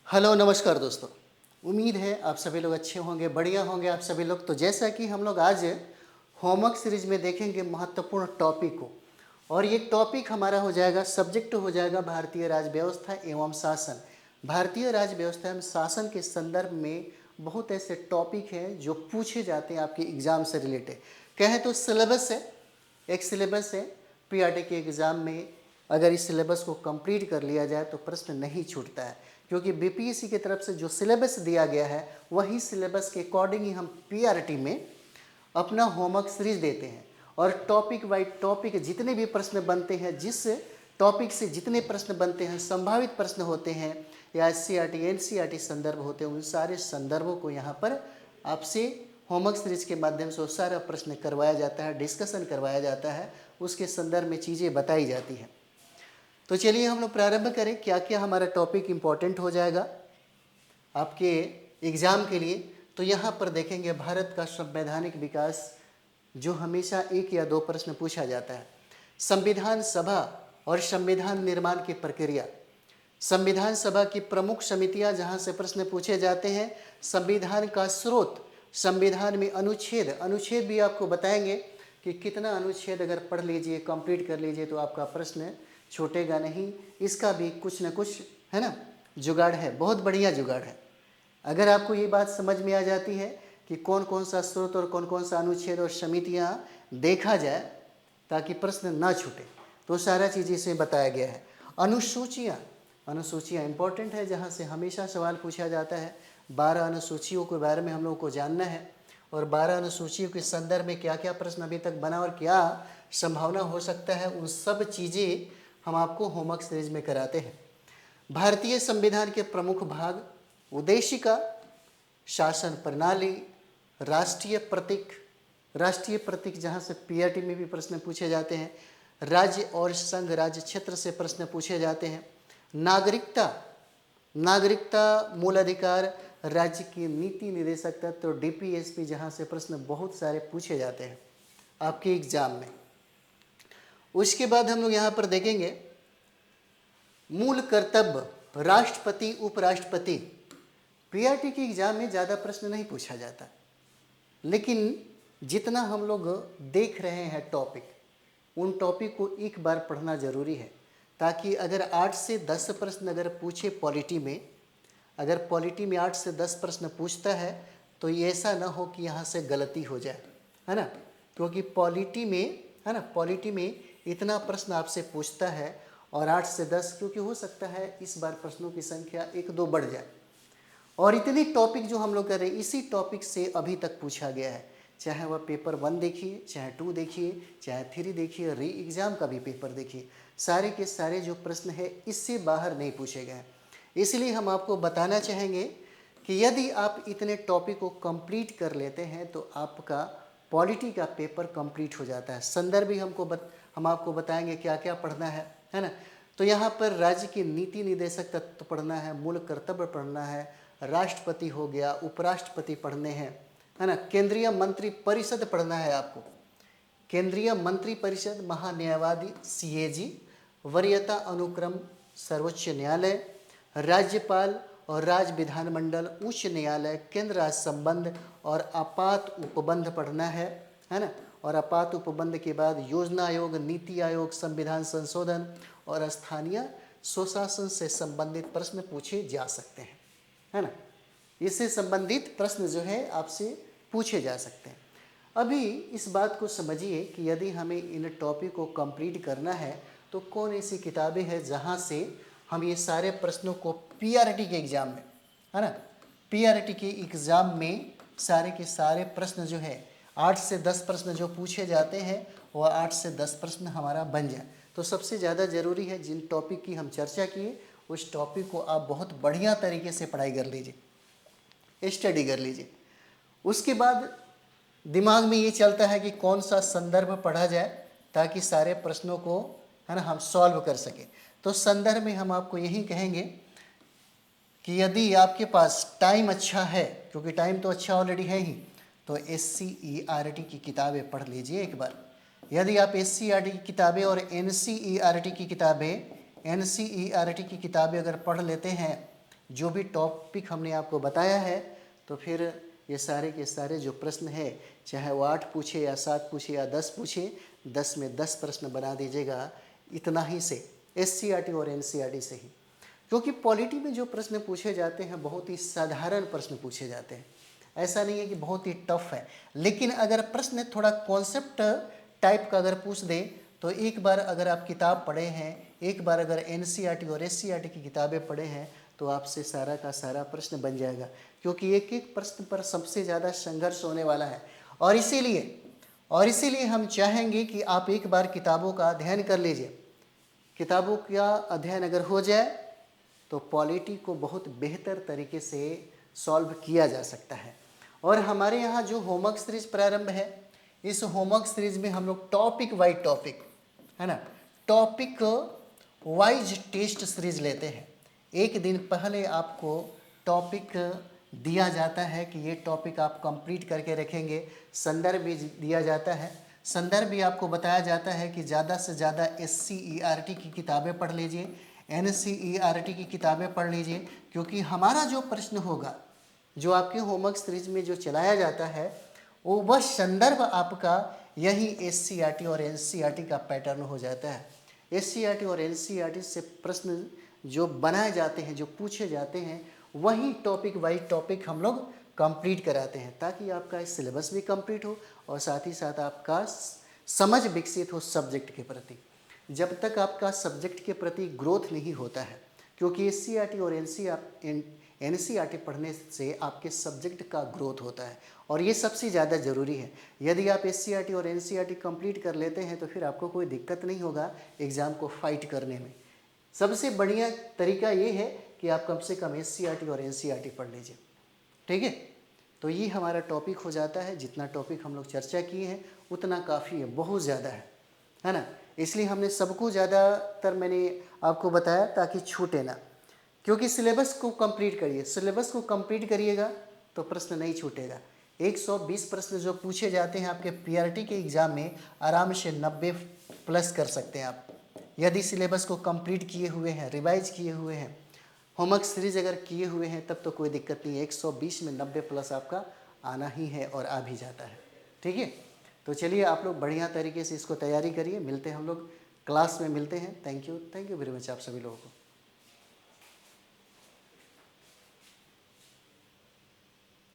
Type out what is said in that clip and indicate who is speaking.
Speaker 1: Hello नमस्कार दोस्तों। उम्मीद है आप सभी लोग अच्छे होंगे, बढ़िया होंगे आप सभी लोग। तो जैसा कि हम लोग आज होमवर्क सीरीज में देखेंगे महत्वपूर्ण टॉपिक को, और ये टॉपिक हमारा हो जाएगा, सब्जेक्ट हो जाएगा भारतीय राज्य व्यवस्था एवं शासन। भारतीय राज्य व्यवस्था एवं शासन के संदर्भ में बहुत ऐसे टॉपिक हैं जो पूछे जाते हैं आपके एग्जाम से रिलेटेड। कहें तो सिलेबस है, एक सिलेबस है। पीआरटी के एग्ज़ाम में अगर इस सिलेबस को कंप्लीट कर लिया जाए तो प्रश्न नहीं छूटता है, क्योंकि बीपीएससी की तरफ से जो सिलेबस दिया गया है वही सिलेबस के अकॉर्डिंग ही हम पीआरटी में अपना होमवर्क सीरीज देते हैं। और टॉपिक वाइज टॉपिक जितने भी प्रश्न बनते हैं, जिस टॉपिक से जितने प्रश्न बनते हैं, संभावित प्रश्न होते हैं या एससीईआरटी एनसीईआरटी संदर्भ होते हैं, उन सारे संदर्भों को यहाँ पर आपसे होमवर्क सीरीज के माध्यम से वो सारा प्रश्न करवाया जाता है, डिस्कशन करवाया जाता है, उसके संदर्भ में चीज़ें बताई जाती हैं। तो चलिए हम लोग प्रारंभ करें, क्या क्या हमारा टॉपिक इम्पोर्टेंट हो जाएगा आपके एग्ज़ाम के लिए। तो यहाँ पर देखेंगे भारत का संवैधानिक विकास, जो हमेशा एक या दो प्रश्न पूछा जाता है। संविधान सभा और संविधान निर्माण की प्रक्रिया। संविधान सभा की प्रमुख समितियां जहां से प्रश्न पूछे जाते हैं। संविधान का स्रोत, संविधान में अनुच्छेद, अनुच्छेद भी आपको बताएंगे कि कितना अनुच्छेद अगर पढ़ लीजिए, कंप्लीट कर लीजिए तो आपका प्रश्न छूटेगा नहीं। इसका भी कुछ न कुछ है ना जुगाड़ है, बहुत बढ़िया जुगाड़ है। अगर आपको ये बात समझ में आ जाती है कि कौन कौन सा स्रोत और कौन कौन सा अनुच्छेद और समितियां देखा जाए ताकि प्रश्न ना छूटे, तो सारा चीज़ इसमें बताया गया है। अनुसूचियाँ, अनुसूचियाँ इंपॉर्टेंट है, जहाँ से हमेशा सवाल पूछा जाता है। 12 अनुसूचियों के बारे में हम लोगों को जानना है, और 12 अनुसूचियों के संदर्भ में क्या क्या प्रश्न अभी तक बना और क्या संभावना हो सकता है, उन सब चीज़ें हम आपको होमवर्क सीरीज में कराते हैं। भारतीय संविधान के प्रमुख भाग, उद्देशिका, शासन प्रणाली, राष्ट्रीय प्रतीक, राष्ट्रीय प्रतीक जहाँ से पीआरटी में भी प्रश्न पूछे जाते हैं। राज्य और संघ राज्य क्षेत्र से प्रश्न पूछे जाते हैं। नागरिकता, नागरिकता, मूल अधिकार, राज्य की नीति निदेशक तत्व, डीपीएसपी, जहाँ से प्रश्न बहुत सारे पूछे जाते हैं आपके एग्जाम में। उसके बाद हम लोग यहाँ पर देखेंगे मूल कर्तव्य, राष्ट्रपति उपराष्ट्रपति। पीआरटी के एग्जाम में ज़्यादा प्रश्न नहीं पूछा जाता, लेकिन जितना हम लोग देख रहे हैं टॉपिक, उन टॉपिक को एक बार पढ़ना ज़रूरी है, ताकि अगर 8 से 10 प्रश्न अगर पूछे पॉलिटी में, अगर पॉलिटी में 8 से 10 प्रश्न पूछता है तो ये ऐसा ना हो कि यहाँ से गलती हो जाए, है ना। क्योंकि पॉलिटी में, है ना, पॉलिटी में इतना प्रश्न आपसे पूछता है और 8 से 10, क्योंकि हो सकता है इस बार प्रश्नों की संख्या 1-2 बढ़ जाए। और इतने टॉपिक जो हम लोग कर रहे हैं, इसी टॉपिक से अभी तक पूछा गया है, चाहे वह पेपर 1 देखिए, चाहे 2 देखिए, चाहे 3 देखिए, री एग्ज़ाम का भी पेपर देखिए, सारे के सारे जो प्रश्न है इससे बाहर नहीं पूछे गए हैं। इसलिए हम आपको बताना चाहेंगे कि यदि आप इतने टॉपिक को कंप्लीट कर लेते हैं तो आपका पॉलिटी का पेपर कंप्लीट हो जाता है। संदर्भ भी हम आपको बताएंगे क्या क्या पढ़ना है ना। तो यहाँ पर राज्य की नीति निदेशक तत्व पढ़ना है, मूल कर्तव्य पढ़ना है, राष्ट्रपति हो गया, उपराष्ट्रपति पढ़ने हैं, है ना। केंद्रीय मंत्री परिषद पढ़ना है आपको, केंद्रीय मंत्री परिषद, महान्यायवादी सीएजी, वरीयता अनुक्रम सर्वोच्च न्यायालय, राज्यपाल और राज्य विधानमंडल, उच्च न्यायालय, केंद्र राज्य संबंध और आपात उपबंध पढ़ना है ना। और आपात उपबंध के बाद योजना आयोग, नीति आयोग, संविधान संशोधन और स्थानीय स्वशासन से संबंधित प्रश्न पूछे जा सकते हैं, है ना। इससे संबंधित प्रश्न जो है आपसे पूछे जा सकते हैं। अभी इस बात को समझिए कि यदि हमें इन टॉपिक को कंप्लीट करना है तो कौन ऐसी किताबें हैं जहां से हम ये सारे प्रश्नों को पीआरटी के एग्ज़ाम में, है ना, पीआरटी के एग्ज़ाम में सारे के सारे प्रश्न जो है 8 से 10 प्रश्न जो पूछे जाते हैं वो 8 से 10 प्रश्न हमारा बन जाए। तो सबसे ज़्यादा ज़रूरी है जिन टॉपिक की हम चर्चा किए उस टॉपिक को आप बहुत बढ़िया तरीके से पढ़ाई कर लीजिए, स्टडी कर लीजिए। उसके बाद दिमाग में ये चलता है कि कौन सा संदर्भ पढ़ा जाए ताकि सारे प्रश्नों को, है ना, हम सॉल्व कर सकें। तो संदर्भ में हम आपको यही कहेंगे कि यदि आपके पास टाइम अच्छा है, क्योंकि टाइम तो अच्छा ऑलरेडी है ही, तो एससीईआरटी की किताबें पढ़ लीजिए एक बार। यदि आप एससीईआरटी की किताबें और एनसीईआरटी की किताबें अगर पढ़ लेते हैं जो भी टॉपिक हमने आपको बताया है, तो फिर ये सारे के सारे जो प्रश्न है, चाहे वो 8 पूछे या 7 पूछे या 10 पूछे, 10 में 10 प्रश्न बना दीजिएगा इतना ही से, SCERT और NCERT से ही। क्योंकि पॉलिटी में जो प्रश्न पूछे जाते हैं बहुत ही साधारण प्रश्न पूछे जाते हैं, ऐसा नहीं है कि बहुत ही टफ है। लेकिन अगर प्रश्न थोड़ा कॉन्सेप्ट टाइप का अगर पूछ दे तो एक बार अगर आप किताब पढ़े हैं, एक बार अगर NCERT और SCERT की किताबें पढ़े हैं तो आपसे सारा का सारा प्रश्न बन जाएगा, क्योंकि एक एक प्रश्न पर सबसे ज़्यादा संघर्ष होने वाला है। और इसीलिए हम चाहेंगे कि आप एक बार किताबों का अध्ययन कर लीजिए। किताबों का अध्ययन अगर हो जाए तो पॉलिटी को बहुत बेहतर तरीके से सॉल्व किया जा सकता है। और हमारे यहाँ जो होमवर्क सीरीज प्रारंभ है, इस होमवर्क सीरीज में हम लोग टॉपिक वाइज टॉपिक, है ना, टॉपिक वाइज टेस्ट सीरीज लेते हैं। एक दिन पहले आपको टॉपिक दिया जाता है कि ये टॉपिक आप कंप्लीट करके रखेंगे, संदर्भ भी दिया जाता है, संदर्भ भी आपको बताया जाता है कि ज़्यादा से ज़्यादा SCERT की किताबें पढ़ लीजिए, NCERT की किताबें पढ़ लीजिए, क्योंकि हमारा जो प्रश्न होगा, जो आपके होमवर्क सीरीज में जो चलाया जाता है, वो वह संदर्भ आपका यही SCERT और NCERT का पैटर्न हो जाता है। SCERT और NCERT से प्रश्न जो बनाए जाते हैं, जो पूछे जाते हैं, वही टॉपिक वाइज टॉपिक हम लोग कंप्लीट कराते हैं, ताकि आपका सिलेबस भी कंप्लीट हो और साथ ही साथ आपका समझ विकसित हो सब्जेक्ट के प्रति। जब तक आपका सब्जेक्ट के प्रति ग्रोथ नहीं होता है, क्योंकि SCERT और NCERT पढ़ने से आपके सब्जेक्ट का ग्रोथ होता है और ये सबसे ज़्यादा ज़रूरी है। यदि आप SCERT और NCERT कंप्लीट कर लेते हैं तो फिर आपको कोई दिक्कत नहीं होगा एग्ज़ाम को फाइट करने में। सबसे बढ़िया तरीका ये है कि आप कम से कम SCERT और NCERT पढ़ लीजिए, ठीक है। तो ये हमारा टॉपिक हो जाता है। जितना टॉपिक हम लोग चर्चा किए हैं उतना काफ़ी है, बहुत ज़्यादा है ना। इसलिए हमने सबको ज़्यादातर मैंने आपको बताया ताकि छूटे ना, क्योंकि सिलेबस को कंप्लीट करिए, सिलेबस को कंप्लीट करिएगा तो प्रश्न नहीं छूटेगा। 120 प्रश्न जो पूछे जाते हैं आपके PRT के एग्ज़ाम में, आराम से 90 प्लस कर सकते हैं आप, यदि सिलेबस को कंप्लीट किए हुए हैं, रिवाइज किए हुए हैं, होमवर्क सीरीज अगर किए हुए हैं, तब तो कोई दिक्कत नहीं है। 120 में 90 प्लस आपका आना ही है और आ भी जाता है, ठीक है। तो चलिए आप लोग बढ़िया तरीके से इसको तैयारी करिए। मिलते हैं हम लोग क्लास में, मिलते हैं। थैंक यू वेरी मच आप सभी लोगों को।